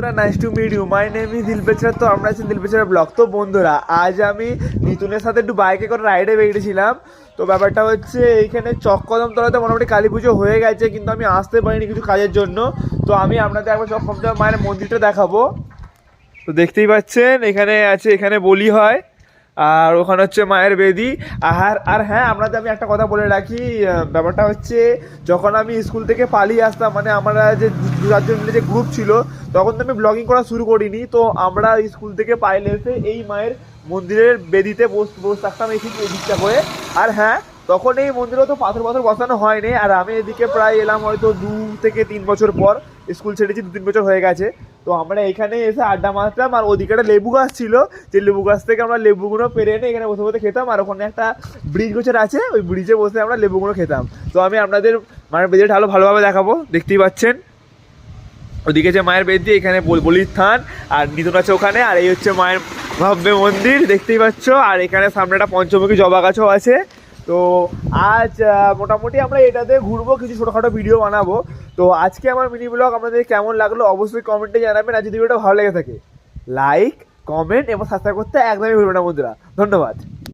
বন্ধুরা, nice to meet you. My name is দিলপেচরা। তো আমরা আছি দিলপেচরা ব্লগ। তো বন্ধুরা, আজ আমি নিতুনের সাথে একটু বাইকে করে রাইডে বেরিয়েছিলাম। তো ব্যাপারটা হচ্ছে এইখানে চক্কদমতলাতে মোটামুটি কালী পুজো হয়ে গেছে, কিন্তু আমি আসতে পারিনি কিছু কাজের জন্য। তো আমি আপনাদের একবার চক্কদমতলা মায়ের মন্দিরটা দেখাবো। তো দেখতেই পাচ্ছেন এখানে আছে, এখানে বলি হয়, আর ওখানে হচ্ছে মায়ের বেদি। আর আর হ্যাঁ, আপনাদের আমি একটা কথা বলে রাখি। ব্যাপারটা হচ্ছে, যখন আমি স্কুল থেকে পালিয়ে আসতাম, মানে আমরা যে দু চারজন মিলে যে গ্রুপ ছিল, তখন তো আমি ব্লগিং করা শুরু করিনি। তো আমরা স্কুল থেকে পালিয়ে এসে এই মায়ের মন্দিরের বেদিতে বসে থাকতাম এই ঠিক দিকটা করে। আর হ্যাঁ, তখন এই মন্দিরে তো পাথর পাথর বসানো হয়নি। আর আমি এদিকে প্রায় এলাম হয়তো 2 থেকে 3 বছর পর। স্কুল ছেড়েছি 2-3 বছর হয়ে গেছে। তো আমরা এখানে এসে আড্ডা মারতাম, আর ওদিকে একটা লেবু গাছ ছিল, যে লেবু গাছ থেকে আমরা লেবুগুলো পেরে এনে এখানে বসে বসে খেতাম। আর ওখানে একটা ব্রিজ গোছের আছে, ওই ব্রিজে বসে আমরা লেবুগুলো খেতাম। তো আমি আপনাদের মায়ের বেদিটা ভালোভাবে দেখাবো। দেখতেই পাচ্ছেন ওদিকে যে মায়ের বেদি, এখানে বলির থান, আর নিতুন আছে ওখানে। আর এই হচ্ছে মায়ের ভব্য মন্দির, দেখতেই পাচ্ছ। আর এখানে সামনে একটা পঞ্চমুখী জবা গাছও আছে। তো আজ মোটামুটি আমরা এটাতে ঘুরবো, কিছু ছোটোখাটো ভিডিও বানাবো। তো আজকে আমার মিনি ব্লগ আপনাদের কেমন লাগলো অবশ্যই কমেন্টে জানাবেন। আর যদি ভিডিওটা ভালো লেগে থাকে, লাইক, কমেন্ট এবং সাবস্ক্রাইব করতে একদমই ভুলবেন না বন্ধুরা। ধন্যবাদ।